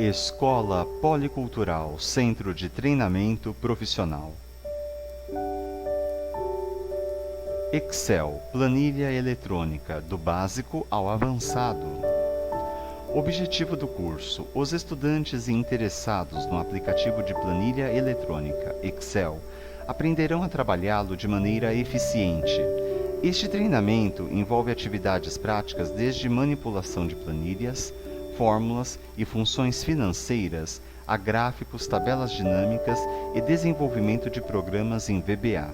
Escola Policultural Centro de Treinamento Profissional. Excel, planilha eletrônica, do básico ao avançado. Objetivo do curso: os estudantes interessados no aplicativo de planilha eletrônica Excel aprenderão a trabalhá-lo de maneira eficiente. Este treinamento envolve atividades práticas desde manipulação de planilhas, fórmulas e funções financeiras a gráficos, tabelas dinâmicas e desenvolvimento de programas em VBA.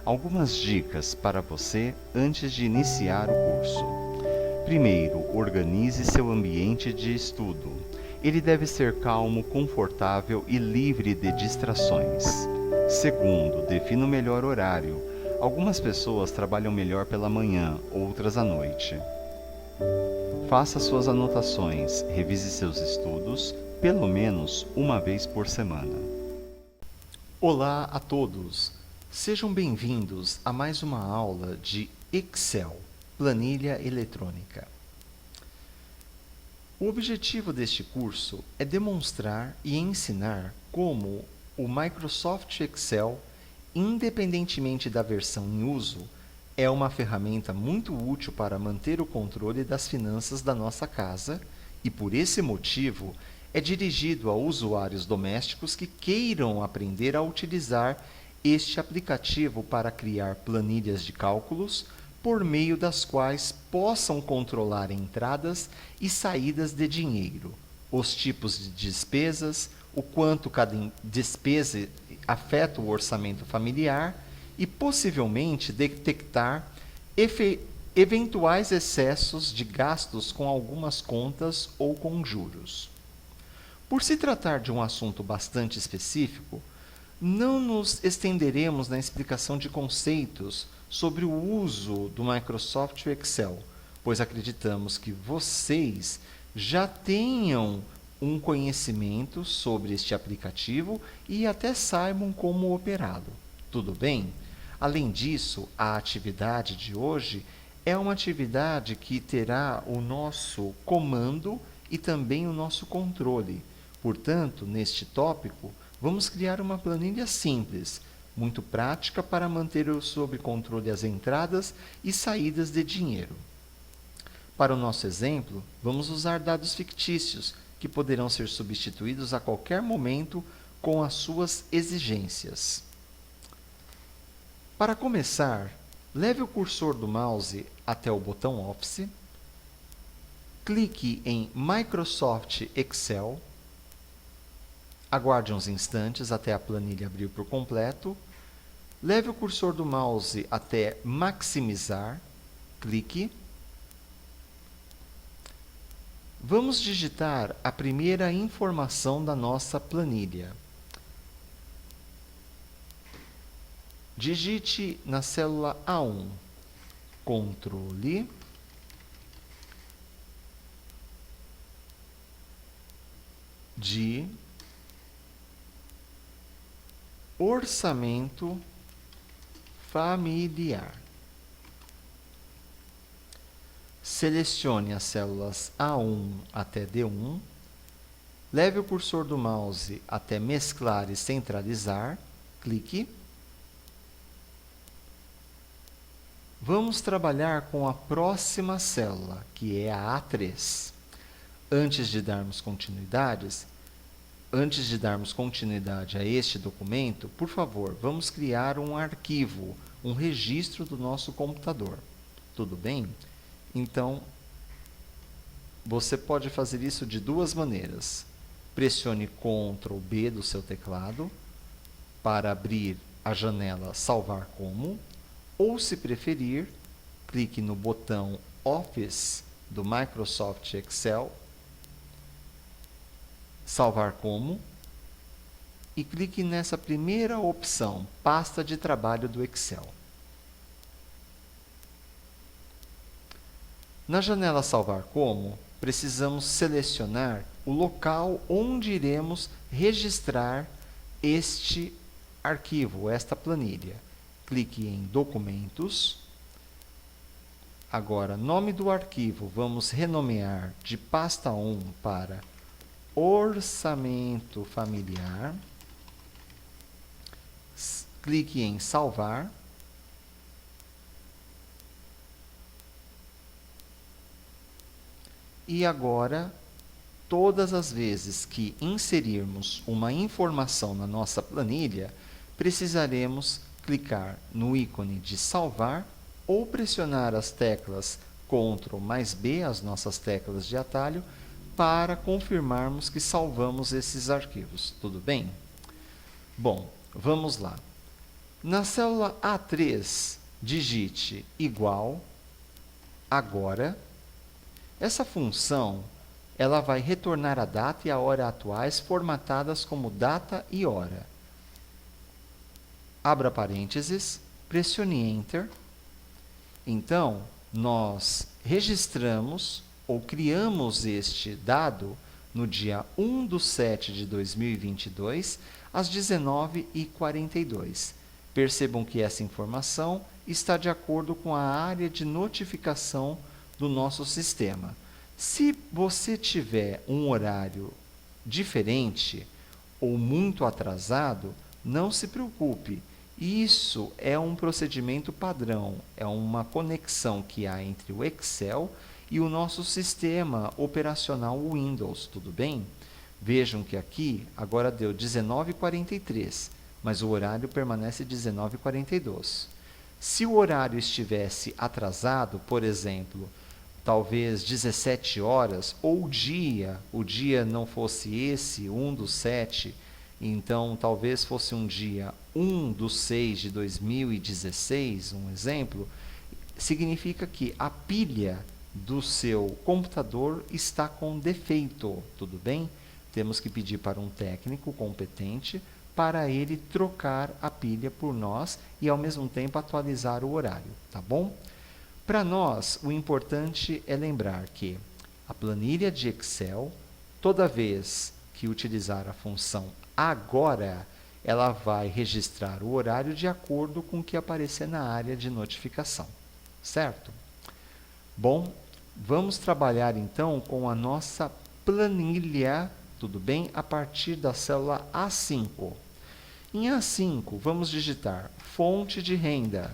Algumas dicas para você antes de iniciar o curso. Primeiro, organize seu ambiente de estudo. Ele deve ser calmo, confortável e livre de distrações. Segundo, defina o melhor horário. Algumas pessoas trabalham melhor pela manhã, outras à noite. Faça suas anotações, revise seus estudos, pelo menos uma vez por semana. Olá a todos! Sejam bem-vindos a mais uma aula de Excel, planilha eletrônica. O objetivo deste curso é demonstrar e ensinar como o Microsoft Excel, independentemente da versão em uso, é uma ferramenta muito útil para manter o controle das finanças da nossa casa e, por esse motivo, é dirigido a usuários domésticos que queiram aprender a utilizar este aplicativo para criar planilhas de cálculos, por meio das quais possam controlar entradas e saídas de dinheiro, os tipos de despesas, o quanto cada despesa afeta o orçamento familiar e possivelmente detectar eventuais excessos de gastos com algumas contas ou com juros. Por se tratar de um assunto bastante específico, não nos estenderemos na explicação de conceitos sobre o uso do Microsoft Excel, pois acreditamos que vocês já tenham um conhecimento sobre este aplicativo e até saibam como operá-lo. Tudo bem? Além disso, a atividade de hoje é uma atividade que terá o nosso comando e também o nosso controle. Portanto, neste tópico, vamos criar uma planilha simples, muito prática para manter sob controle as entradas e saídas de dinheiro. Para o nosso exemplo, vamos usar dados fictícios, que poderão ser substituídos a qualquer momento com as suas exigências. Para começar, leve o cursor do mouse até o botão Office, clique em Microsoft Excel, aguarde uns instantes até a planilha abrir por completo, leve o cursor do mouse até Maximizar, clique. Vamos digitar a primeira informação da nossa planilha. Digite na célula A1, controle, de orçamento familiar. Selecione as células A1 até D1, leve o cursor do mouse até mesclar e centralizar, clique. Vamos trabalhar com a próxima célula, que é a A3. Antes de darmos continuidade a este documento, por favor, vamos criar um arquivo, um registro do nosso computador. Tudo bem? Então, você pode fazer isso de duas maneiras. Pressione Ctrl B do seu teclado para abrir a janela Salvar Como, ou, se preferir, clique no botão Office do Microsoft Excel, Salvar Como, e clique nessa primeira opção, Pasta de Trabalho do Excel. Na janela Salvar Como, precisamos selecionar o local onde iremos registrar este arquivo, esta planilha. Clique em Documentos, Agora, nome do arquivo, vamos renomear de pasta 1 para orçamento familiar. Clique em salvar. E agora, todas as vezes que inserirmos uma informação na nossa planilha, precisaremos clicar no ícone de salvar ou pressionar as teclas Ctrl mais B, as nossas teclas de atalho, para confirmarmos que salvamos esses arquivos. Tudo bem? Bom, vamos lá. Na célula A3, digite igual agora. Essa função ela vai retornar a data e a hora atuais formatadas como data e hora. Abra parênteses, pressione Enter. Então, nós registramos ou criamos este dado no dia 1/7/2022, às 19h42. Percebam que essa informação está de acordo com a área de notificação do nosso sistema. Se você tiver um horário diferente ou muito atrasado, não se preocupe. Isso é um procedimento padrão, é uma conexão que há entre o Excel e o nosso sistema operacional Windows, tudo bem? Vejam que aqui agora deu 19h43, mas o horário permanece 19h42. Se o horário estivesse atrasado, por exemplo, talvez 17 horas, ou o dia não fosse esse, 1/7, então talvez fosse um dia 1/6/2016, um exemplo, significa que a pilha do seu computador está com defeito, tudo bem? Temos que pedir para um técnico competente para ele trocar a pilha por nós e ao mesmo tempo atualizar o horário, tá bom? Para nós, o importante é lembrar que a planilha de Excel, toda vez que utilizar a função agora, ela vai registrar o horário de acordo com o que aparecer na área de notificação, certo? Bom, vamos trabalhar então com a nossa planilha, tudo bem? A partir da célula A5. Em A5, vamos digitar fonte de renda.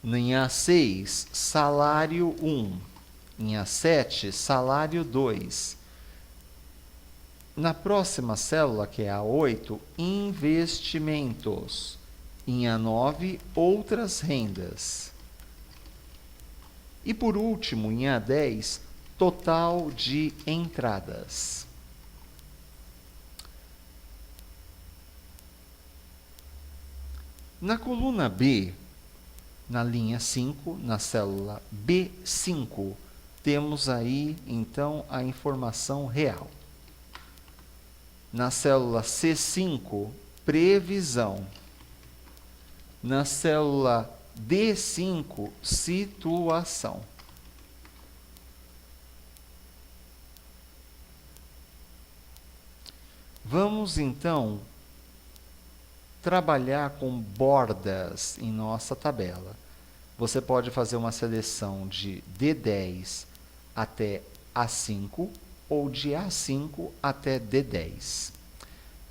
Em A6, salário 1. Em A7, salário 2. Na próxima célula, que é a 8, investimentos. Em A9, outras rendas. E por último, em A10, total de entradas. Na coluna B, na linha 5, na célula B5, temos aí, então, a informação real. Na célula C5, previsão. Na célula D5, situação. Vamos, então, trabalhar com bordas em nossa tabela. Você pode fazer uma seleção de D10 até A5 ou de A5 até D10.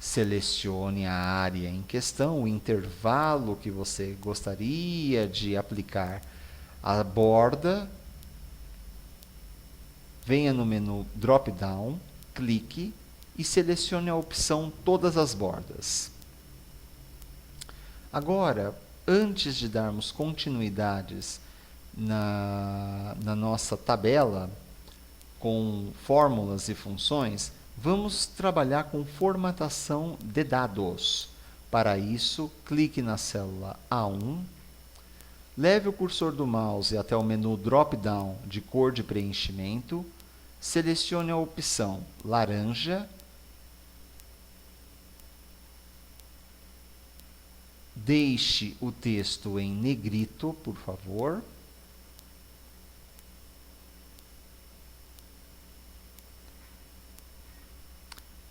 Selecione a área em questão, o intervalo que você gostaria de aplicar a borda. Venha no menu drop-down, clique e selecione a opção Todas as bordas. Agora, antes de darmos continuidades na nossa tabela com fórmulas e funções, vamos trabalhar com formatação de dados. Para isso, clique na célula A1, leve o cursor do mouse até o menu drop-down de cor de preenchimento, selecione a opção laranja, deixe o texto em negrito, por favor.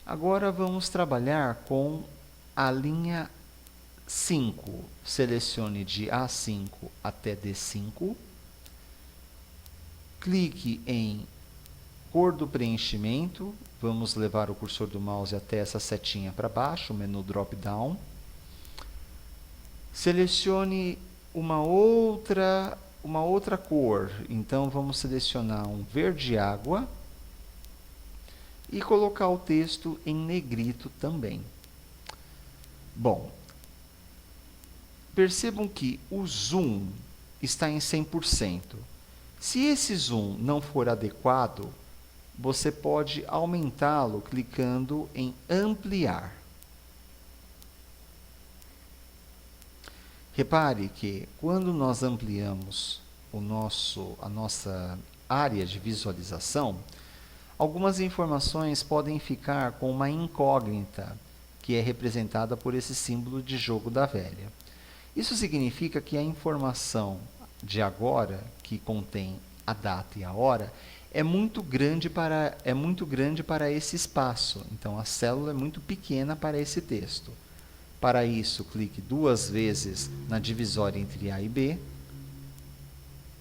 Agora vamos trabalhar com a linha 5, selecione de A5 até D5. Clique em cor do preenchimento. Vamos levar o cursor do mouse até essa setinha para baixo, o menu drop-down. Selecione uma outra cor. Então, vamos selecionar um verde água e colocar o texto em negrito também. Bom, percebam que o zoom está em 100%. Se esse zoom não for adequado, você pode aumentá-lo clicando em ampliar. Repare que quando nós ampliamos a nossa área de visualização, algumas informações podem ficar com uma incógnita, que é representada por esse símbolo de jogo da velha. Isso significa que a informação de agora, que contém a data e a hora, é muito grande para esse espaço. Então, a célula é muito pequena para esse texto. Para isso, clique 2 vezes na divisória entre A e B.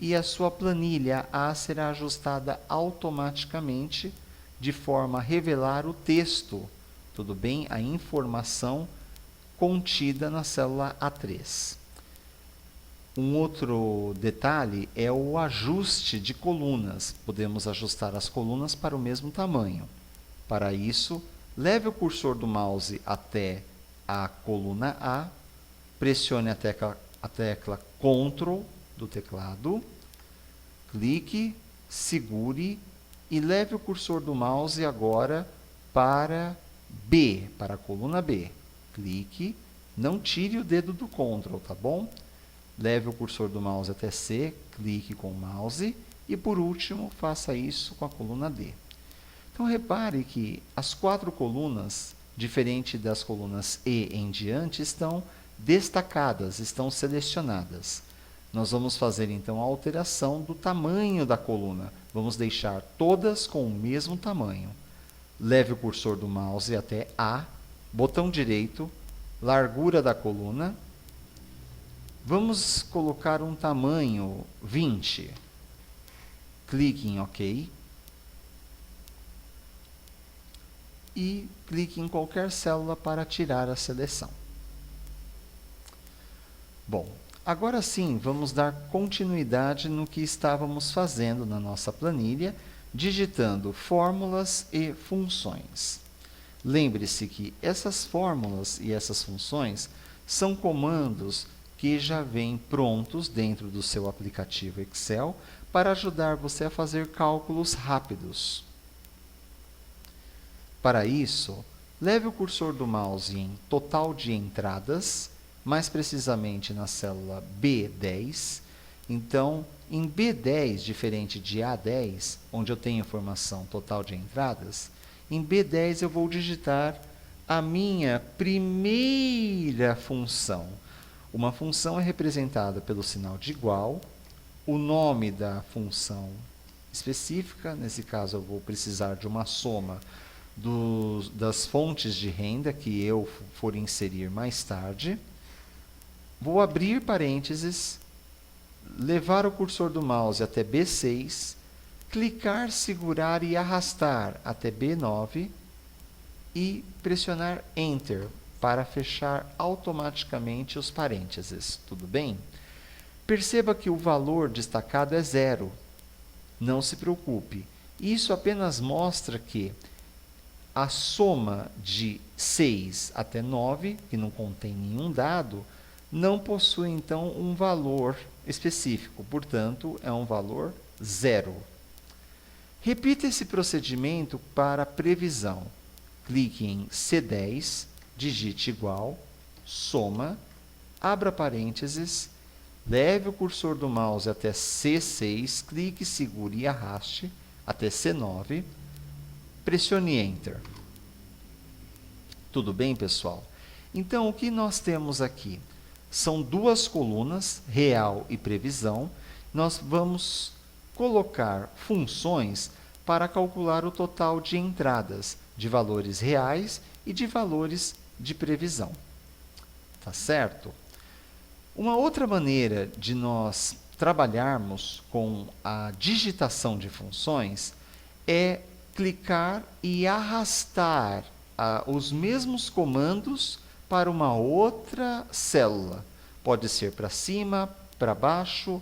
E a sua planilha A será ajustada automaticamente de forma a revelar o texto, tudo bem? A informação contida na célula A3. Um outro detalhe é o ajuste de colunas. Podemos ajustar as colunas para o mesmo tamanho. Para isso, leve o cursor do mouse até a coluna A, pressione a tecla Ctrl do teclado, clique, segure e leve o cursor do mouse agora para B, para a coluna B. Clique, não tire o dedo do Ctrl, tá bom? Leve o cursor do mouse até C, clique com o mouse e, por último, faça isso com a coluna D. Então, repare que as 4 colunas, diferente das colunas E em diante, estão destacadas, estão selecionadas. Nós vamos fazer, então, a alteração do tamanho da coluna. Vamos deixar todas com o mesmo tamanho. Leve o cursor do mouse até A, botão direito, largura da coluna. Vamos colocar um tamanho 20. Clique em OK. E clique em qualquer célula para tirar a seleção. Bom, agora sim, vamos dar continuidade no que estávamos fazendo na nossa planilha, digitando fórmulas e funções. Lembre-se que essas fórmulas e essas funções são comandos que já vêm prontos dentro do seu aplicativo Excel para ajudar você a fazer cálculos rápidos. Para isso, leve o cursor do mouse em total de entradas, mais precisamente na célula B10. Então, em B10, diferente de A10, onde eu tenho informação total de entradas, em B10 eu vou digitar a minha primeira função. Uma função é representada pelo sinal de igual, o nome da função específica, nesse caso eu vou precisar de uma soma das fontes de renda que eu for inserir mais tarde. Vou abrir parênteses, levar o cursor do mouse até B6, clicar, segurar e arrastar até B9 e pressionar Enter para fechar automaticamente os parênteses. Tudo bem? Perceba que o valor destacado é 0. Não se preocupe. Isso apenas mostra que a soma de 6 até 9, que não contém nenhum dado, não possui, então, um valor específico. Portanto, é um valor 0. Repita esse procedimento para a previsão. Clique em C10, digite igual, soma, abra parênteses, leve o cursor do mouse até C6, clique, segure e arraste até C9, pressione Enter. Tudo bem, pessoal? Então, o que nós temos aqui? São 2 colunas, real e previsão. Nós vamos colocar funções para calcular o total de entradas de valores reais e de valores de previsão. tá certo? Uma outra maneira de nós trabalharmos com a digitação de funções é clicar e arrastar os mesmos comandos para uma outra célula. Pode ser para cima, para baixo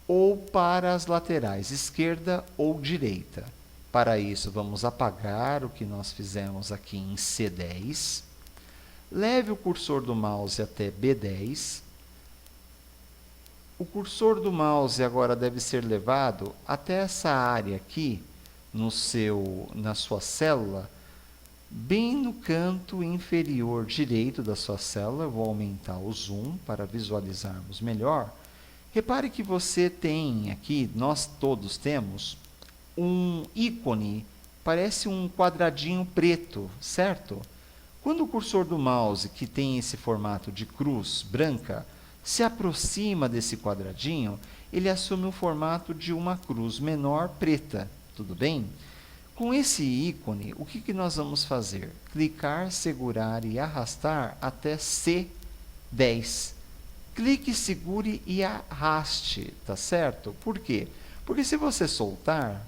ou para as laterais, esquerda ou direita. Para isso, vamos apagar o que nós fizemos aqui em C10. Leve o cursor do mouse até B10. O cursor do mouse agora deve ser levado até essa área aqui, na sua célula, bem no canto inferior direito da sua célula. Eu vou aumentar o zoom para visualizarmos melhor. Repare que você tem aqui, nós todos temos, um ícone, parece um quadradinho preto, certo? Quando o cursor do mouse, que tem esse formato de cruz branca, se aproxima desse quadradinho, ele assume o formato de uma cruz menor preta, tudo bem? Com esse ícone, o que nós vamos fazer? Clicar, segurar e arrastar até C10. Clique, segure e arraste, tá certo? Por quê? Porque se você soltar,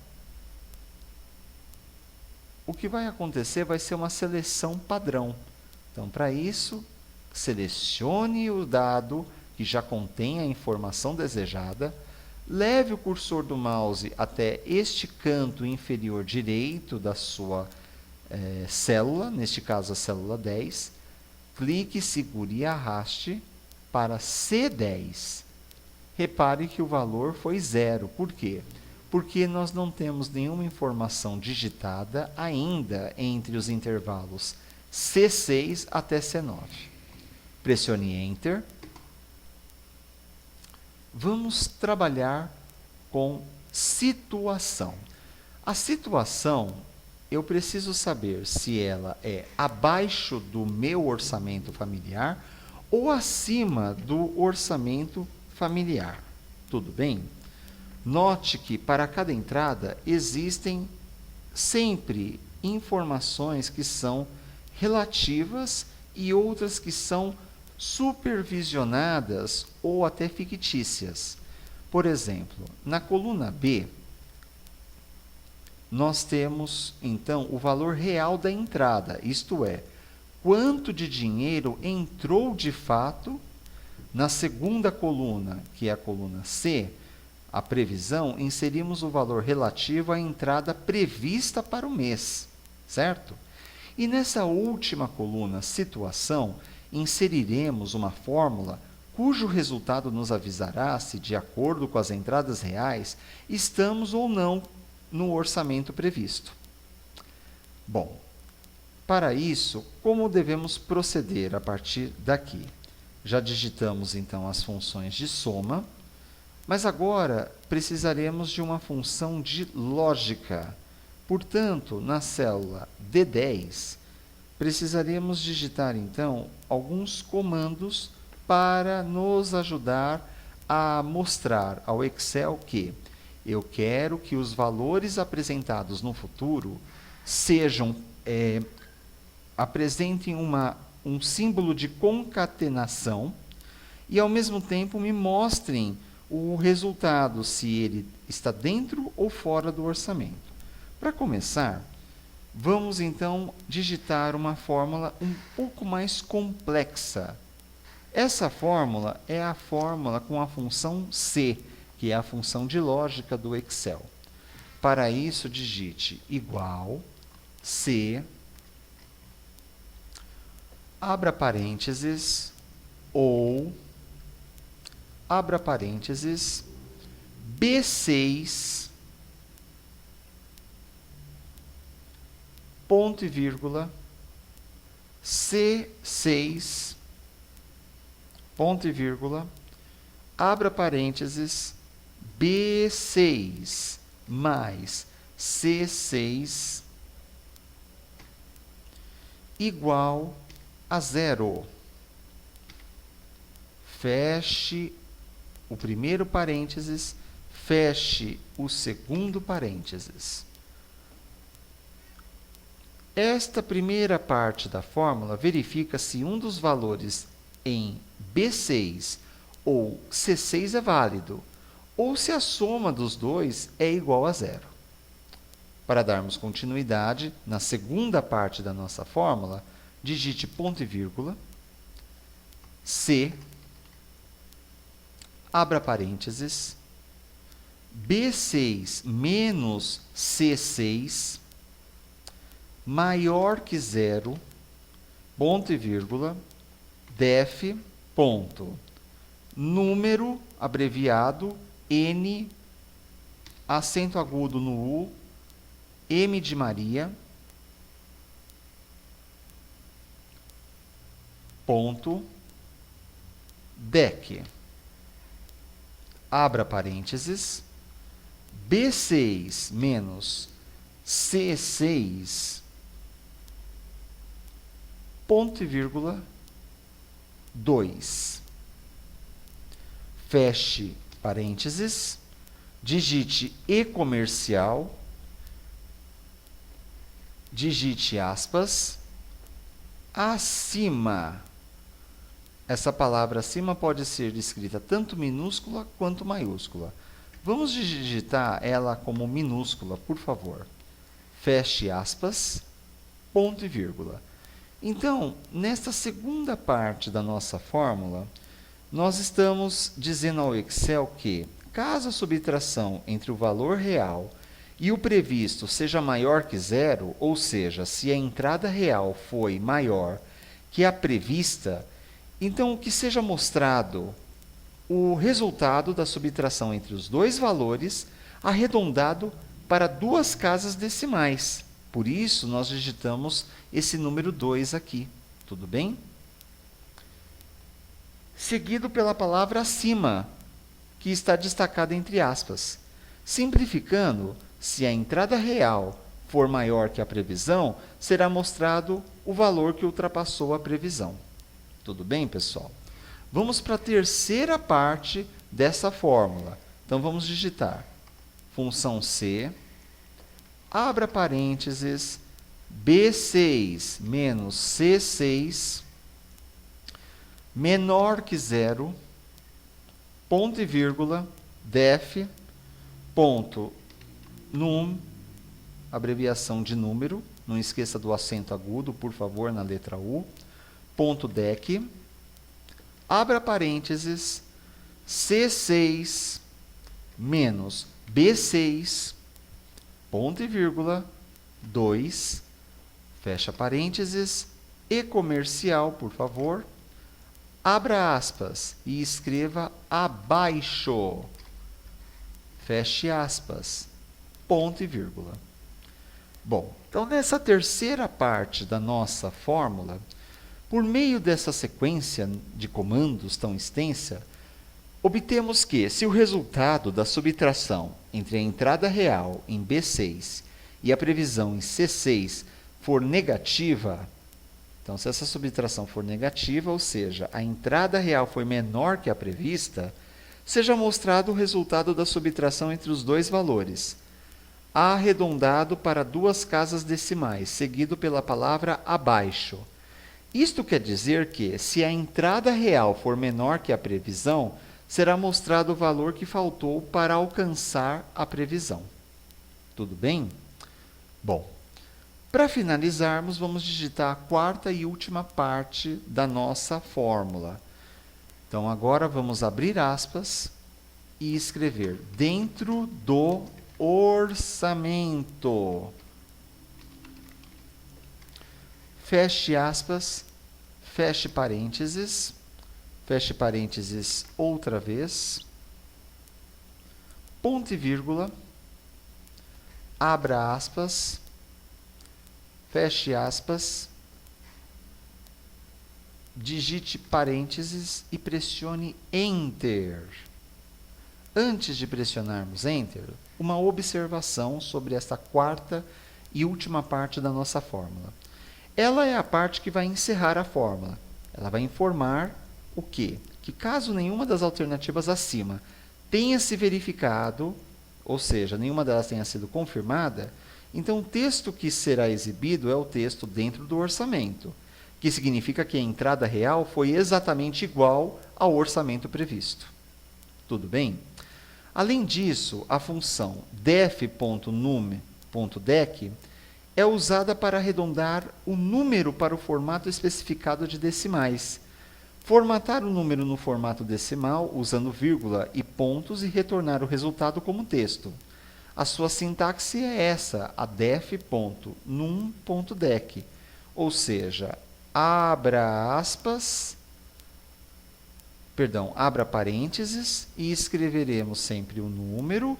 o que vai acontecer vai ser uma seleção padrão. Então, para isso, selecione o dado que já contém a informação desejada, leve o cursor do mouse até este canto inferior direito da sua célula, neste caso a célula 10, clique, segure e arraste para C10. Repare que o valor foi 0. Por quê? Porque nós não temos nenhuma informação digitada ainda entre os intervalos C6 até C9. Pressione Enter. Vamos trabalhar com situação. A situação, eu preciso saber se ela é abaixo do meu orçamento familiar ou acima do orçamento familiar. Tudo bem? Note que para cada entrada existem sempre informações que são relativas e outras que são supervisionadas ou até fictícias. Por exemplo, na coluna B, nós temos, então, o valor real da entrada, isto é, quanto de dinheiro entrou de fato. Na segunda coluna, que é a coluna C, a previsão, inserimos o valor relativo à entrada prevista para o mês, certo? E nessa última coluna, situação, inseriremos uma fórmula cujo resultado nos avisará se, de acordo com as entradas reais, estamos ou não no orçamento previsto. Bom, para isso, como devemos proceder a partir daqui? Já digitamos, então, as funções de soma, mas agora precisaremos de uma função de lógica. Portanto, na célula D10, precisaremos digitar, então, alguns comandos para nos ajudar a mostrar ao Excel que eu quero que os valores apresentados no futuro apresentem um símbolo de concatenação e, ao mesmo tempo, me mostrem o resultado, se ele está dentro ou fora do orçamento. Para começar, vamos então digitar uma fórmula um pouco mais complexa. Essa fórmula é a fórmula com a função C, que é a função de lógica do Excel. Para isso, digite igual C, abra parênteses, ou, abra parênteses, B6, ponto e vírgula, C6, ponto e vírgula, abra parênteses, B6 mais C6 igual a 0. Feche o primeiro parênteses, feche o segundo parênteses. Esta primeira parte da fórmula verifica se um dos valores em B6 ou C6 é válido, ou se a soma dos dois é igual a zero. Para darmos continuidade, na segunda parte da nossa fórmula, digite ponto e vírgula, C, abra parênteses, B6 menos C6 maior que zero, ponto e vírgula, def, ponto, número, abreviado, N, acento agudo no U, M de Maria, ponto, dec, abra parênteses, B6 menos C6, ponto e vírgula, 2. Feche parênteses, digite E comercial, digite aspas, acima. Essa palavra acima pode ser escrita tanto minúscula quanto maiúscula. Vamos digitar ela como minúscula, por favor. Feche aspas, ponto e vírgula. Então, nesta segunda parte da nossa fórmula, nós estamos dizendo ao Excel que, caso a subtração entre o valor real e o previsto seja maior que zero, ou seja, se a entrada real foi maior que a prevista, então que seja mostrado o resultado da subtração entre os dois valores arredondado para duas casas decimais. Por isso, nós digitamos esse número 2 aqui. Tudo bem? Seguido pela palavra acima, que está destacada entre aspas. Simplificando, se a entrada real for maior que a previsão, será mostrado o valor que ultrapassou a previsão. Tudo bem, pessoal? Vamos para a terceira parte dessa fórmula. Então, vamos digitar função C, abra parênteses, B6 menos C6 menor que zero, ponto e vírgula, def, ponto, num, abreviação de número, não esqueça do acento agudo, por favor, na letra U, ponto dec, abra parênteses, C6 menos B6, ponto e vírgula, 2, fecha parênteses, E comercial, por favor, abra aspas e escreva abaixo, feche aspas, ponto e vírgula. Bom, então nessa terceira parte da nossa fórmula, por meio dessa sequência de comandos tão extensa, obtemos que, se o resultado da subtração entre a entrada real em B6 e a previsão em C6 for negativa, então, se essa subtração for negativa, ou seja, a entrada real foi menor que a prevista, seja mostrado o resultado da subtração entre os dois valores, arredondado para duas casas decimais, seguido pela palavra abaixo. Isto quer dizer que, se a entrada real for menor que a previsão, será mostrado o valor que faltou para alcançar a previsão. Tudo bem? Bom, para finalizarmos, vamos digitar a quarta e última parte da nossa fórmula. Então, agora vamos abrir aspas e escrever dentro do orçamento. Feche aspas, feche parênteses outra vez, ponto e vírgula, abra aspas, feche aspas, digite parênteses e pressione Enter. Antes de pressionarmos Enter, uma observação sobre esta quarta e última parte da nossa fórmula. Ela é a parte que vai encerrar a fórmula. Ela vai informar o quê? Que caso nenhuma das alternativas acima tenha se verificado, ou seja, nenhuma delas tenha sido confirmada, então o texto que será exibido é o texto dentro do orçamento, que significa que a entrada real foi exatamente igual ao orçamento previsto. Tudo bem? Além disso, a função def.num.dec é usada para arredondar o número para o formato especificado de decimais. Formatar o número no formato decimal usando vírgula e pontos e retornar o resultado como texto. A sua sintaxe é essa, a def.num.dec, ou seja, abra parênteses e escreveremos sempre o número,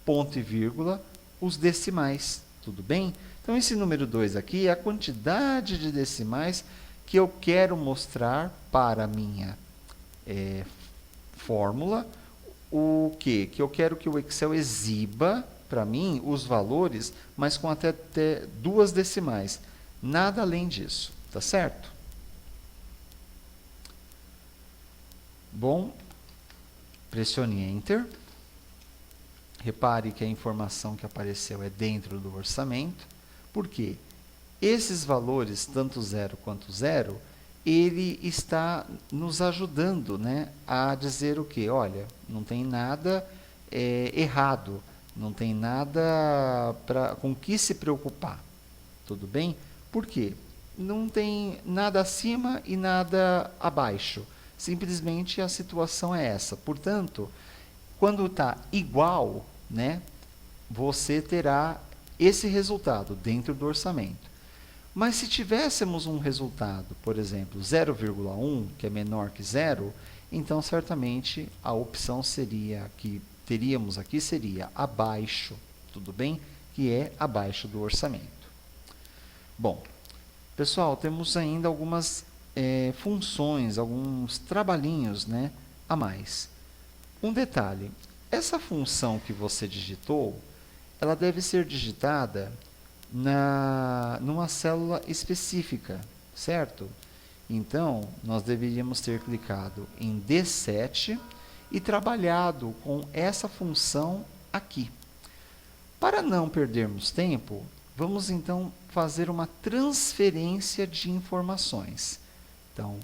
ponto e vírgula, os decimais, tudo bem? Então, esse número 2 aqui é a quantidade de decimais que eu quero mostrar para a minha fórmula. O quê? Que eu quero que o Excel exiba para mim os valores, mas com até 2 decimais. Nada além disso, tá certo? Bom, pressione Enter. Repare que a informação que apareceu é dentro do orçamento. Por quê? Esses valores, tanto 0 quanto 0, ele está nos ajudando, né, a dizer o quê? Olha, não tem nada errado, não tem nada com que se preocupar. Tudo bem? Por quê? Não tem nada acima e nada abaixo. Simplesmente a situação é essa. Portanto, quando está igual, né, você terá esse resultado dentro do orçamento. Mas se tivéssemos um resultado, por exemplo, 0,1, que é menor que 0, então certamente a opção seria que teríamos aqui seria abaixo, tudo bem? Que é abaixo do orçamento. Bom, pessoal, temos ainda algumas funções, alguns trabalhinhos, né, a mais. Um detalhe, essa função que você digitou, ela deve ser digitada numa célula específica, certo? Então, nós deveríamos ter clicado em D7 e trabalhado com essa função aqui. Para não perdermos tempo, vamos então fazer uma transferência de informações. Então,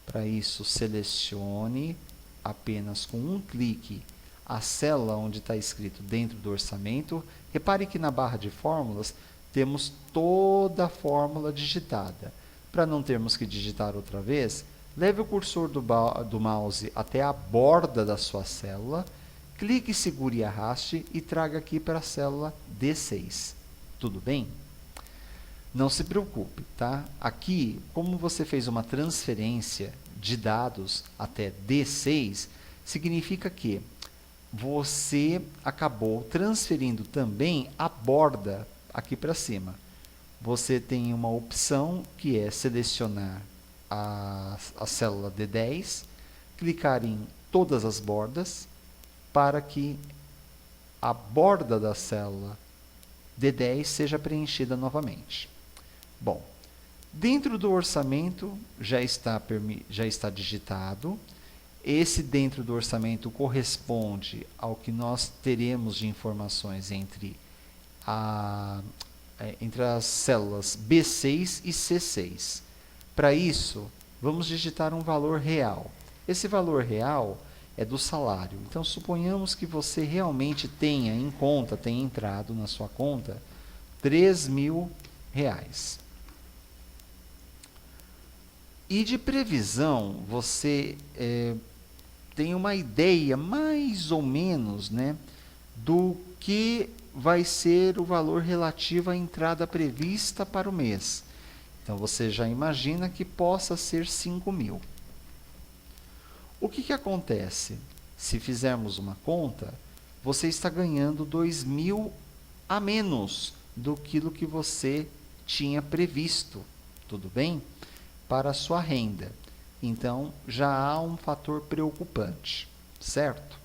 para isso, selecione apenas com um clique a célula onde está escrito dentro do orçamento. Repare que na barra de fórmulas temos toda a fórmula digitada. Para não termos que digitar outra vez, leve o cursor do mouse até a borda da sua célula, clique, segure e arraste e traga aqui para a célula D6. Tudo bem? Não se preocupe, tá? Aqui, como você fez uma transferência de dados até D6, significa que você acabou transferindo também a borda aqui para cima. Você tem uma opção que é selecionar a célula D10, clicar em todas as bordas, para que a borda da célula D10 seja preenchida novamente. Bom, dentro do orçamento já está digitado. Esse dentro do orçamento corresponde ao que nós teremos de informações entre as células B6 e C6. Para isso, vamos digitar um valor real. Esse valor real é do salário. Então, suponhamos que você realmente tenha entrado na sua conta R$3.000. E de previsão, você tem uma ideia mais ou menos, né, do que vai ser o valor relativo à entrada prevista para o mês. Então, você já imagina que possa ser 5.000. O que acontece? Se fizermos uma conta, você está ganhando 2.000 a menos do que você tinha previsto, tudo bem? Para a sua renda. Então, já há um fator preocupante, certo?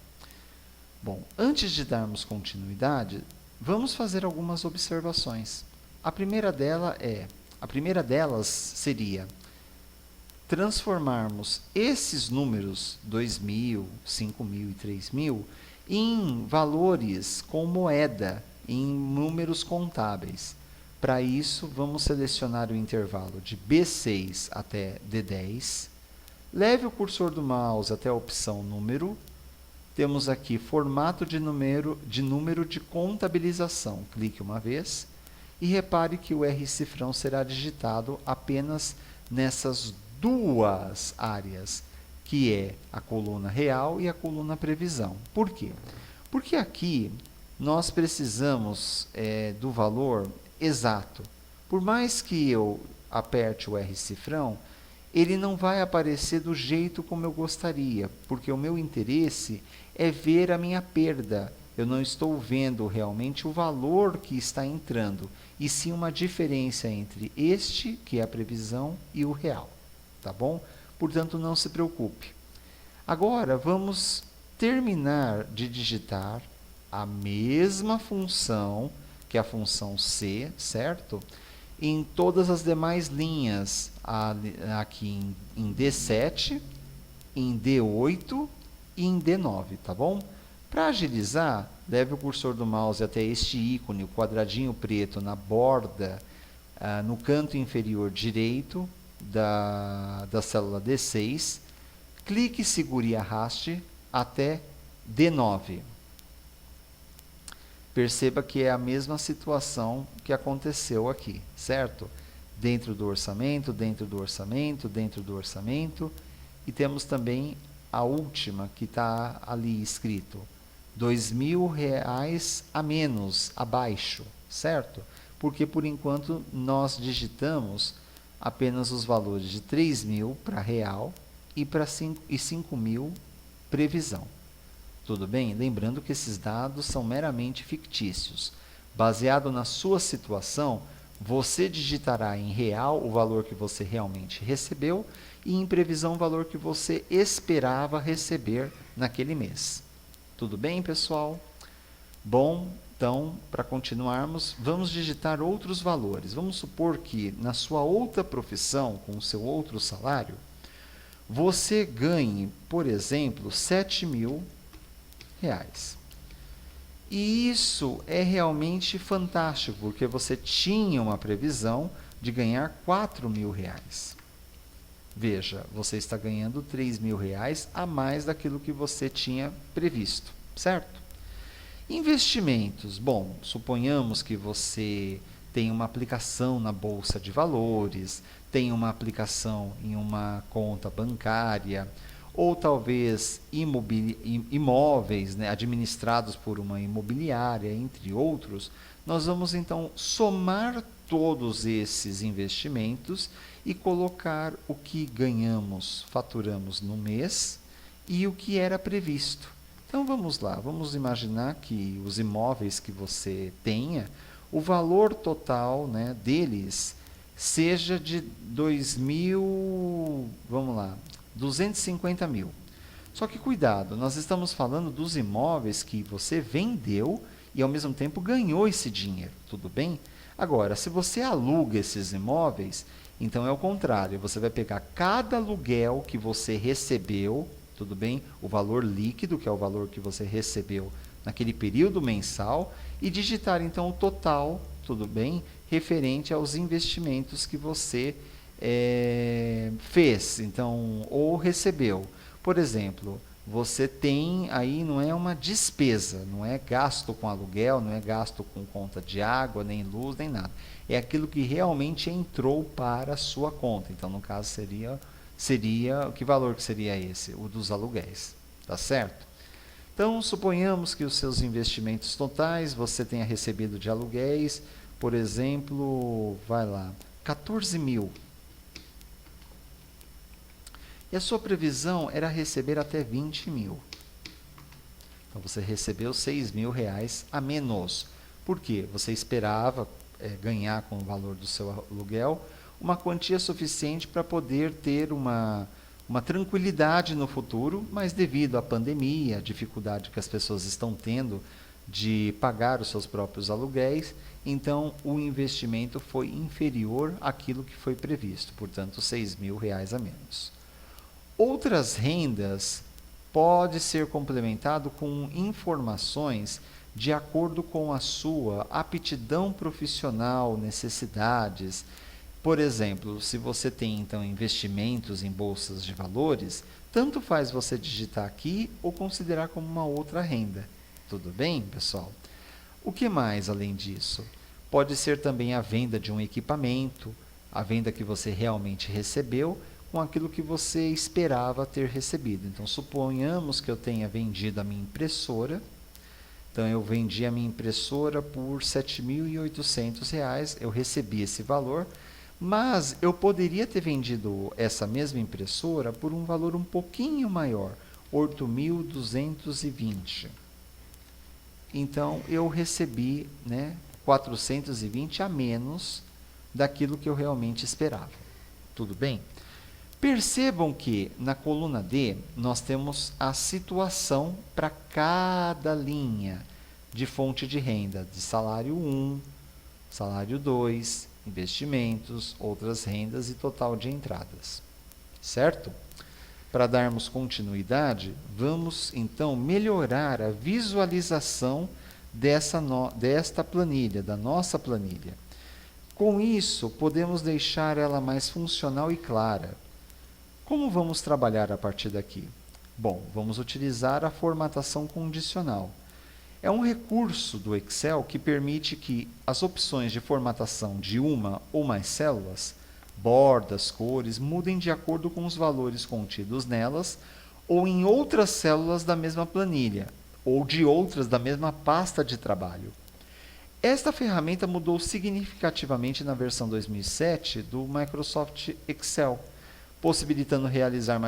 Bom, antes de darmos continuidade, vamos fazer algumas observações. A primeira delas seria transformarmos esses números 2.000, 5.000 e 3.000 em valores com moeda, em números contábeis. Para isso, vamos selecionar o intervalo de B6 até D10. Leve o cursor do mouse até a opção número. Temos aqui formato de número de contabilização. Clique uma vez e repare que o R-cifrão será digitado apenas nessas duas áreas, que é a coluna real e a coluna previsão. Por quê? Porque aqui nós precisamos do valor exato. Por mais que eu aperte o R-cifrão, ele não vai aparecer do jeito como eu gostaria, porque o meu interesse é ver a minha perda. Eu não estou vendo realmente o valor que está entrando, e sim uma diferença entre este, que é a previsão, e o real. Tá bom? Portanto, não se preocupe. Agora, vamos terminar de digitar a mesma função, que é a função C, certo? Em todas as demais linhas, aqui em D7, em D8 e em D9, tá bom? Para agilizar, leve o cursor do mouse até este ícone, o quadradinho preto na borda, no canto inferior direito da célula D6, clique, segure e arraste até D9. Perceba que é a mesma situação que aconteceu aqui, certo? Dentro do orçamento, dentro do orçamento, dentro do orçamento. E temos também a última que está ali escrito, R$2.000 a menos, abaixo, certo? Porque por enquanto nós digitamos apenas os valores de 3.000 para real e para 5.000 previsão. Tudo bem? Lembrando que esses dados são meramente fictícios. Baseado na sua situação, você digitará em real o valor que você realmente recebeu e em previsão o valor que você esperava receber naquele mês. Tudo bem, pessoal? Bom, então, para continuarmos, vamos digitar outros valores. Vamos supor que na sua outra profissão, com o seu outro salário, você ganhe, por exemplo, R$7.000. E isso é realmente fantástico, porque você tinha uma previsão de ganhar R$4.000. Veja, você está ganhando R$3.000 a mais daquilo que você tinha previsto, certo? Investimentos. Bom, suponhamos que você tem uma aplicação na Bolsa de Valores, tem uma aplicação em uma conta bancária, ou talvez imóveis, né, administrados por uma imobiliária, entre outros. Nós vamos então somar todos esses investimentos e colocar o que ganhamos, faturamos no mês e o que era previsto. Então vamos lá, vamos imaginar que os imóveis que você tenha, o valor total, né, deles seja de 250.000. Só que cuidado, nós estamos falando dos imóveis que você vendeu e ao mesmo tempo ganhou esse dinheiro, tudo bem? Agora, se você aluga esses imóveis, então é o contrário, você vai pegar cada aluguel que você recebeu, tudo bem? O valor líquido, que é o valor que você recebeu naquele período mensal, e digitar então o total, tudo bem? Referente aos investimentos que você fez, então, ou recebeu. Por exemplo, você tem aí, não é uma despesa, não é gasto com aluguel, não é gasto com conta de água, nem luz, nem nada. É aquilo que realmente entrou para a sua conta. Então, no caso, seria que valor que seria esse? O dos aluguéis, tá certo? Então, suponhamos que os seus investimentos totais, você tenha recebido de aluguéis, por exemplo, vai lá, 14.000. E a sua previsão era receber até 20.000. Então, você recebeu R$6.000 a menos. Por quê? Você esperava ganhar com o valor do seu aluguel uma quantia suficiente para poder ter uma tranquilidade no futuro, mas devido à pandemia, a dificuldade que as pessoas estão tendo de pagar os seus próprios aluguéis, então o investimento foi inferior àquilo que foi previsto, portanto, R$6.000 a menos. Outras rendas pode ser complementado com informações de acordo com a sua aptidão profissional, necessidades. Por exemplo, se você tem então investimentos em bolsas de valores, tanto faz você digitar aqui ou considerar como uma outra renda. Tudo bem, pessoal? O que mais além disso? Pode ser também a venda de um equipamento, a venda que você realmente recebeu com aquilo que você esperava ter recebido. Então, suponhamos que eu tenha vendido a minha impressora. Então, eu vendi a minha impressora por R$ 7.800, eu recebi esse valor, mas eu poderia ter vendido essa mesma impressora por um valor um pouquinho maior, R$ 8.220. Então, eu recebi, né, 420 a menos daquilo que eu realmente esperava. Tudo bem? Percebam que na coluna D nós temos a situação para cada linha de fonte de renda, de salário 1, salário 2, investimentos, outras rendas e total de entradas. Certo? Para darmos continuidade, vamos então melhorar a visualização desta planilha, da nossa planilha. Com isso, podemos deixar ela mais funcional e clara. Como vamos trabalhar a partir daqui? Bom, vamos utilizar a formatação condicional. É um recurso do Excel que permite que as opções de formatação de uma ou mais células, bordas, cores, mudem de acordo com os valores contidos nelas ou em outras células da mesma planilha, ou de outras da mesma pasta de trabalho. Esta ferramenta mudou significativamente na versão 2007 do Microsoft Excel, possibilitando realizar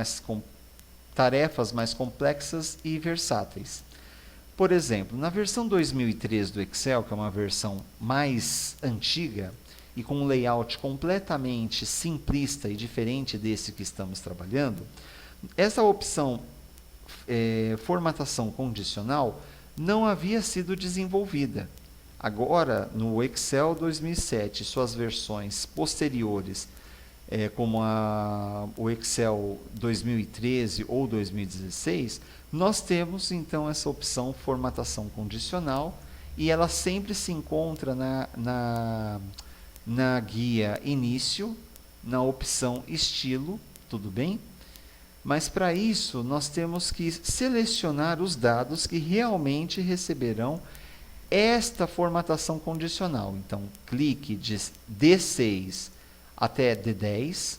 tarefas mais complexas e versáteis. Por exemplo, na versão 2003 do Excel, que é uma versão mais antiga e com um layout completamente simplista e diferente desse que estamos trabalhando, essa opção formatação condicional não havia sido desenvolvida. Agora, no Excel 2007 e suas versões posteriores, como o Excel 2013 ou 2016, nós temos então essa opção formatação condicional e ela sempre se encontra na guia início, na opção estilo, tudo bem? Mas para isso nós temos que selecionar os dados que realmente receberão esta formatação condicional. Então, clique de D6 até D10,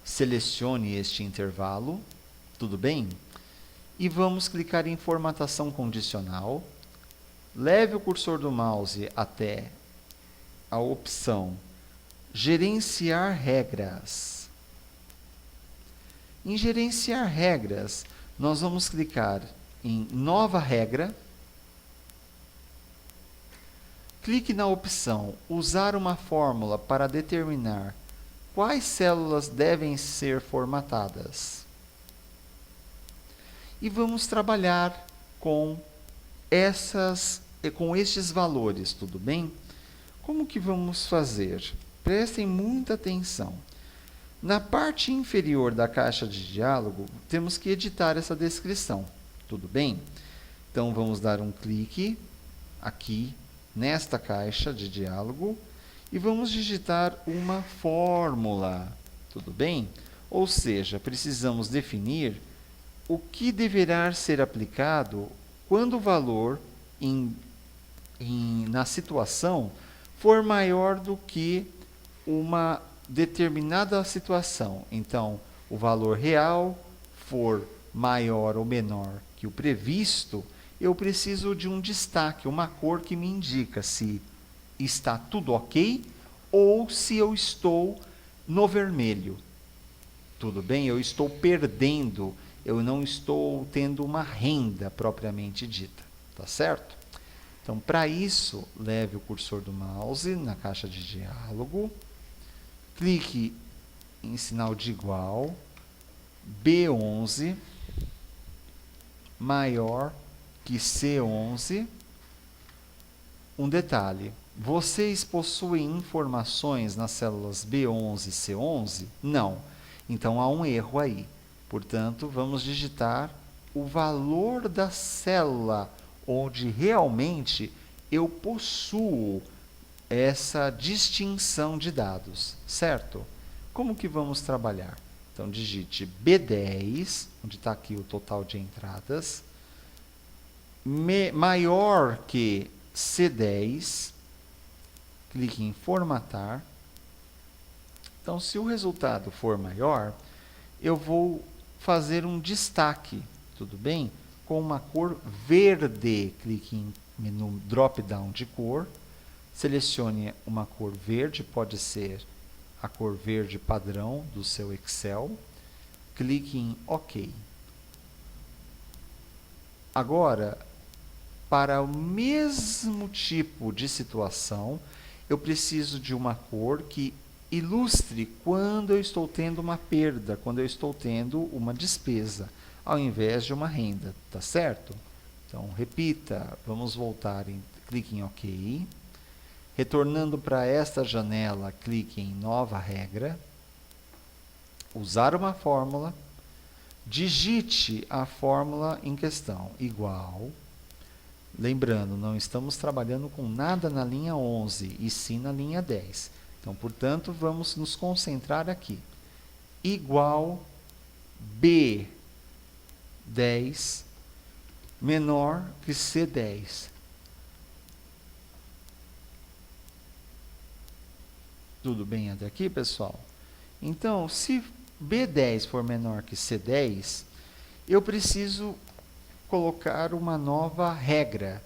selecione este intervalo, tudo bem? E vamos clicar em formatação condicional, leve o cursor do mouse até a opção gerenciar regras. Em gerenciar regras, nós vamos clicar em nova regra. Clique na opção usar uma fórmula para determinar quais células devem ser formatadas. E vamos trabalhar com estes valores, tudo bem? Como que vamos fazer? Prestem muita atenção. Na parte inferior da caixa de diálogo, temos que editar essa descrição, tudo bem? Então, vamos dar um clique aqui nesta caixa de diálogo e vamos digitar uma fórmula, tudo bem? Ou seja, precisamos definir o que deverá ser aplicado quando o valor na situação for maior do que uma determinada situação. Então, o valor real for maior ou menor que o previsto, eu preciso de um destaque, uma cor que me indica se está tudo ok ou se eu estou no vermelho. Tudo bem? Eu estou perdendo, eu não estou tendo uma renda propriamente dita, tá certo? Então, para isso, leve o cursor do mouse na caixa de diálogo, clique em sinal de igual, B11 maior que C11. Um detalhe, vocês possuem informações nas células B11 e C11? Não. Então, há um erro aí. Portanto, vamos digitar o valor da célula onde realmente eu possuo essa distinção de dados, certo? Como que vamos trabalhar? Então, digite B10, onde está aqui o total de entradas, maior que C10, clique em formatar. Então, se o resultado for maior, eu vou fazer um destaque, tudo bem? Com uma cor verde, clique em menu drop-down de cor, selecione uma cor verde, pode ser a cor verde padrão do seu Excel, clique em OK. Agora, para o mesmo tipo de situação, eu preciso de uma cor que ilustre quando eu estou tendo uma perda, quando eu estou tendo uma despesa, ao invés de uma renda, tá certo? Então, repita, vamos voltar, clique em OK. Retornando para esta janela, clique em Nova Regra, usar uma fórmula, digite a fórmula em questão, igual. Lembrando, não estamos trabalhando com nada na linha 11, e sim na linha 10. Então, portanto, vamos nos concentrar aqui. Igual B10 menor que C10. Tudo bem até aqui, pessoal? Então, se B10 for menor que C10, eu preciso colocar uma nova regra.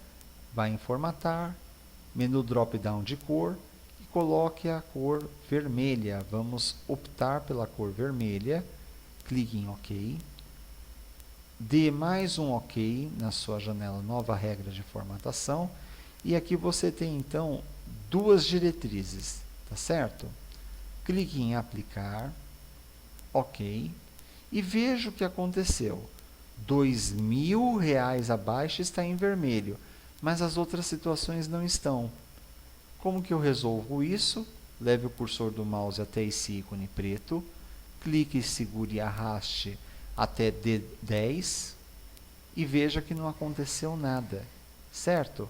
Vai em formatar, menu drop-down de cor, e coloque a cor vermelha. Vamos optar pela cor vermelha, clique em OK. Dê mais um OK na sua janela Nova Regra de Formatação. E aqui você tem, então, duas diretrizes, tá certo? Clique em Aplicar, OK, e veja o que aconteceu. R$ 2.000 abaixo está em vermelho, mas as outras situações não estão. Como que eu resolvo isso? Leve o cursor do mouse até esse ícone preto, clique, segure e arraste até D10 e veja que não aconteceu nada, certo?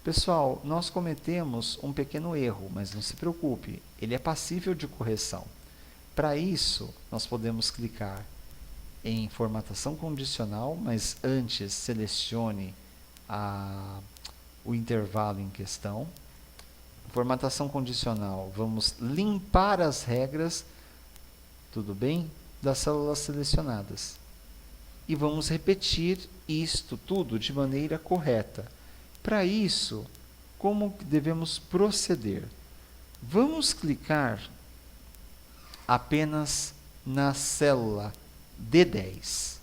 Pessoal, nós cometemos um pequeno erro, mas não se preocupe, ele é passível de correção. Para isso, nós podemos clicar em formatação condicional, mas antes selecione o intervalo em questão. Formatação condicional, vamos limpar as regras, tudo bem? Das células selecionadas. E vamos repetir isto tudo de maneira correta. Para isso, como devemos proceder? Vamos clicar apenas na célula D10.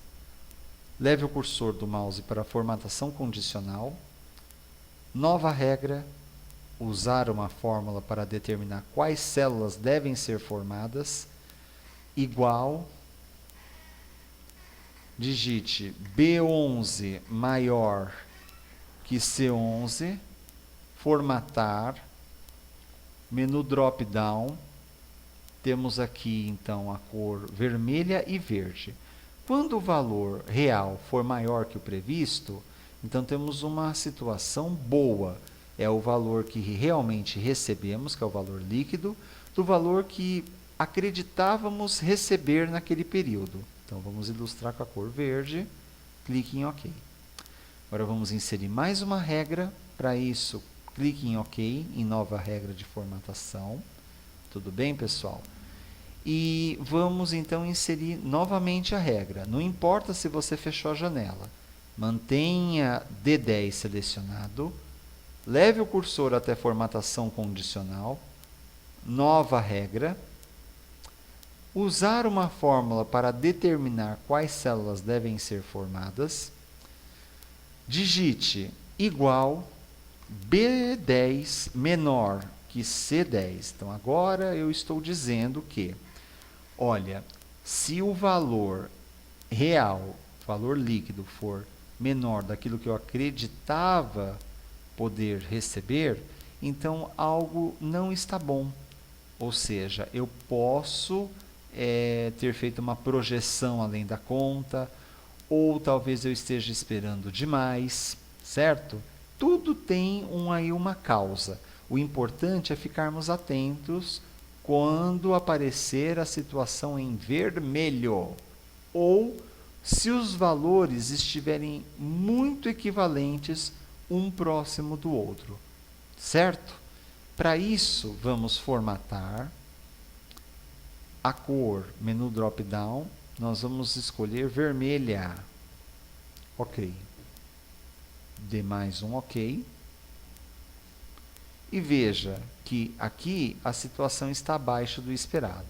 Leve o cursor do mouse para a formatação condicional. Nova regra, usar uma fórmula para determinar quais células devem ser formadas. Igual, digite B11 maior que C11, formatar, menu drop-down, temos aqui então a cor vermelha e verde. Quando o valor real for maior que o previsto, então temos uma situação boa. É o valor que realmente recebemos, que é o valor líquido, do valor que acreditávamos receber naquele período. Então, vamos ilustrar com a cor verde, clique em OK. Agora, vamos inserir mais uma regra. Para isso, clique em OK, em nova regra de formatação. Tudo bem, pessoal? E vamos, então, inserir novamente a regra. Não importa se você fechou a janela. Mantenha D10 selecionado. Leve o cursor até formatação condicional. Nova regra. Usar uma fórmula para determinar quais células devem ser formadas. Digite igual B10 menor que C10. Então, agora eu estou dizendo que, olha, se o valor real, valor líquido, for menor daquilo que eu acreditava poder receber, então algo não está bom. Ou seja, eu posso ter feito uma projeção além da conta, ou talvez eu esteja esperando demais, certo? Tudo tem aí uma causa. O importante é ficarmos atentos quando aparecer a situação em vermelho, ou se os valores estiverem muito equivalentes um próximo do outro, certo? Para isso, vamos formatar a cor, menu drop-down, nós vamos escolher vermelha. Ok. Dê mais um ok. E veja que aqui a situação está abaixo do esperado.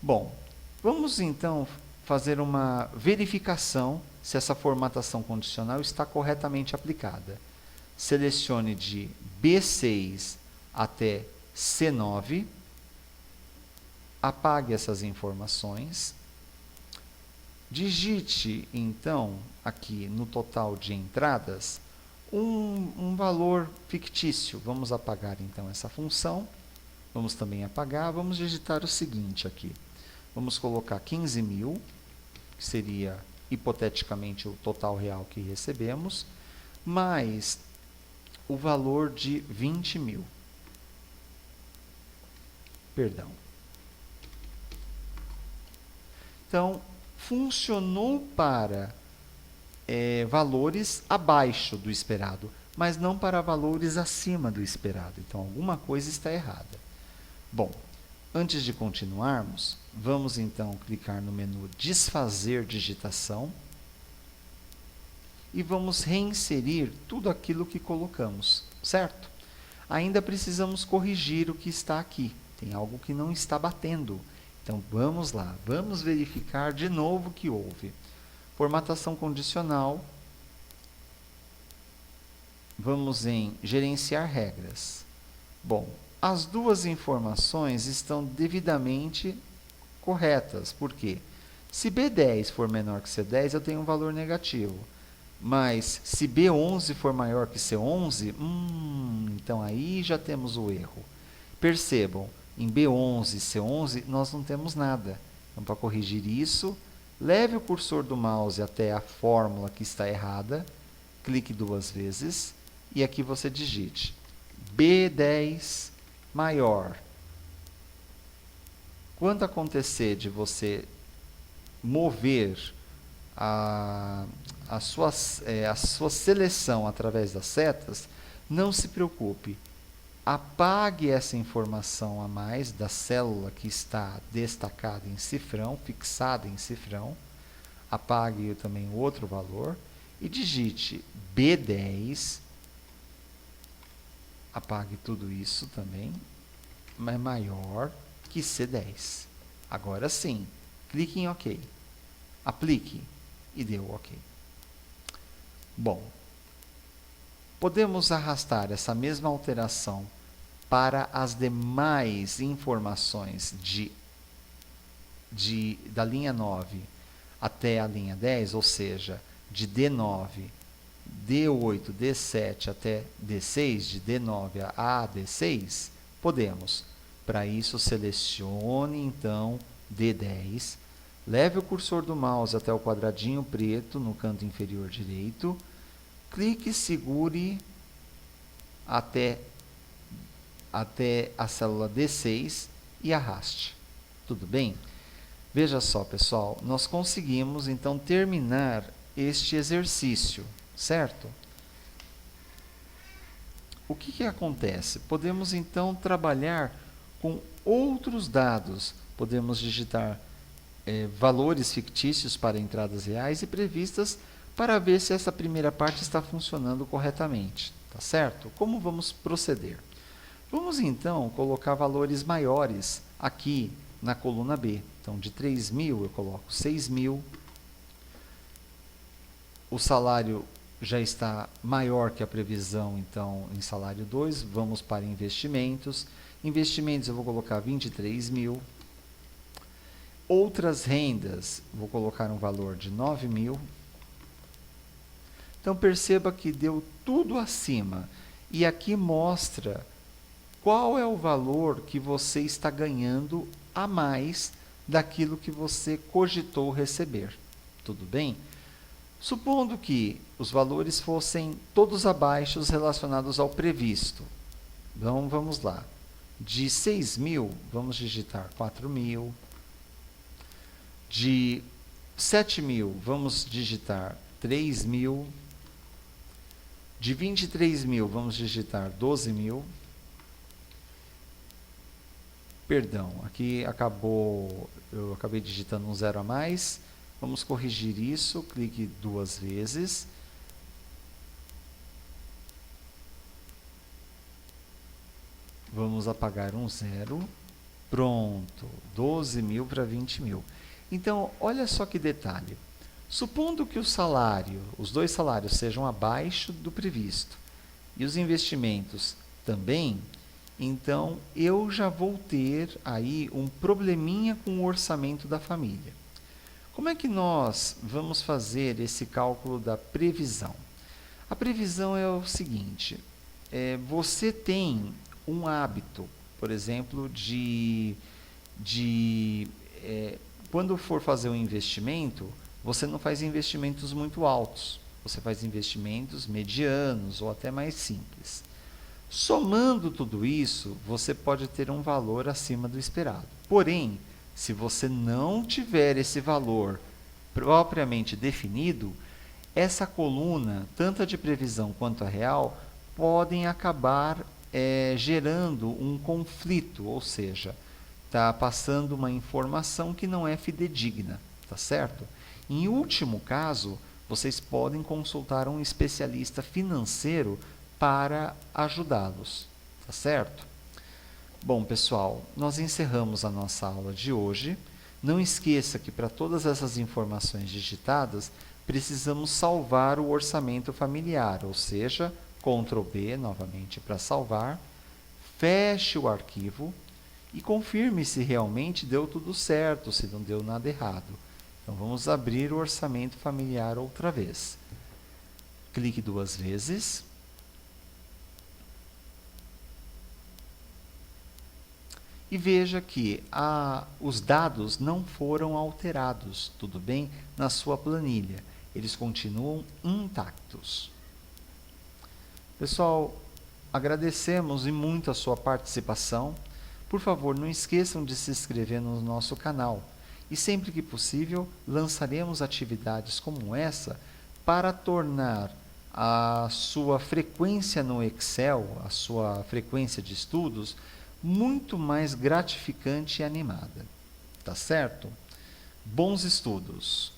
Bom, vamos então fazer uma verificação se essa formatação condicional está corretamente aplicada. Selecione de B6 até C9, apague essas informações, digite então aqui no total de entradas um valor fictício. Vamos apagar então essa função, vamos também apagar, vamos digitar o seguinte aqui, vamos colocar 15.000, que seria hipoteticamente o total real que recebemos, mais o valor de 20.000. Perdão. Então, funcionou para valores abaixo do esperado, mas não para valores acima do esperado. Então, alguma coisa está errada. Bom, antes de continuarmos, vamos então clicar no menu Desfazer digitação e vamos reinserir tudo aquilo que colocamos, certo? Ainda precisamos corrigir o que está aqui. Tem algo que não está batendo. Então, vamos lá, vamos verificar de novo o que houve. Formatação condicional. Vamos em Gerenciar regras. Bom, as duas informações estão devidamente corretas. Por quê? Se B10 for menor que C10, eu tenho um valor negativo. Mas se B11 for maior que C11, então aí já temos o erro. Percebam, em B11 e C11 nós não temos nada. Então, para corrigir isso, leve o cursor do mouse até a fórmula que está errada, clique 2 vezes e aqui você digite B10 maior. Quando acontecer de você mover a sua seleção através das setas, não se preocupe. Apague essa informação a mais da célula que está destacada em cifrão, fixada em cifrão. Apague também o outro valor e digite B10. Apague tudo isso também, mas maior que C10. Agora sim, clique em OK. Aplique e deu OK. Bom, podemos arrastar essa mesma alteração para as demais informações da linha 9 até a linha 10, ou seja, de D9, D8, D7 até D6, de D9 a D6, podemos. Para isso, selecione então D10, leve o cursor do mouse até o quadradinho preto no canto inferior direito, clique e segure até a célula D6 e arraste. Tudo bem? Veja só, pessoal, nós conseguimos então terminar este exercício, certo? O que acontece? Podemos então trabalhar com outros dados. Podemos digitar valores fictícios para entradas reais e previstas para ver se essa primeira parte está funcionando corretamente, tá certo? Como vamos proceder? Vamos então colocar valores maiores aqui na coluna B. Então, de 3.000 eu coloco 6.000. O salário já está maior que a previsão, então, em salário 2. Vamos para investimentos. Investimentos eu vou colocar 23.000. Outras rendas, vou colocar um valor de 9.000. Então, perceba que deu tudo acima. E aqui mostra qual é o valor que você está ganhando a mais daquilo que você cogitou receber. Tudo bem? Supondo que os valores fossem todos abaixo relacionados ao previsto. Então, vamos lá. De 6.000, vamos digitar 4.000. De 7.000, vamos digitar 3.000. De 23.000, vamos digitar 12.000. Perdão, aqui eu acabei digitando um zero a mais. Vamos corrigir isso, clique 2 vezes. Vamos apagar um zero. Pronto, 12.000 para 20.000. Então, olha só que detalhe. Supondo que os dois salários sejam abaixo do previsto e os investimentos também, então eu já vou ter aí um probleminha com o orçamento da família. Como é que nós vamos fazer esse cálculo da previsão? A previsão é o seguinte, você tem um hábito, por exemplo, quando for fazer um investimento, você não faz investimentos muito altos, você faz investimentos medianos ou até mais simples. Somando tudo isso, você pode ter um valor acima do esperado. Porém, se você não tiver esse valor propriamente definido, essa coluna, tanto a de previsão quanto a real, podem acabar gerando um conflito, ou seja, está passando uma informação que não é fidedigna, tá certo? Em último caso, vocês podem consultar um especialista financeiro para ajudá-los, tá certo? Bom, pessoal, nós encerramos a nossa aula de hoje. Não esqueça que para todas essas informações digitadas, precisamos salvar o orçamento familiar, ou seja, Ctrl B novamente para salvar, feche o arquivo e confirme se realmente deu tudo certo, se não deu nada errado. Então, vamos abrir o orçamento familiar outra vez. Clique 2 vezes. E veja que os dados não foram alterados, tudo bem? Na sua planilha. Eles continuam intactos. Pessoal, agradecemos e muito a sua participação. Por favor, não esqueçam de se inscrever no nosso canal. E sempre que possível, lançaremos atividades como essa para tornar a sua frequência no Excel, a sua frequência de estudos, muito mais gratificante e animada. Tá certo? Bons estudos!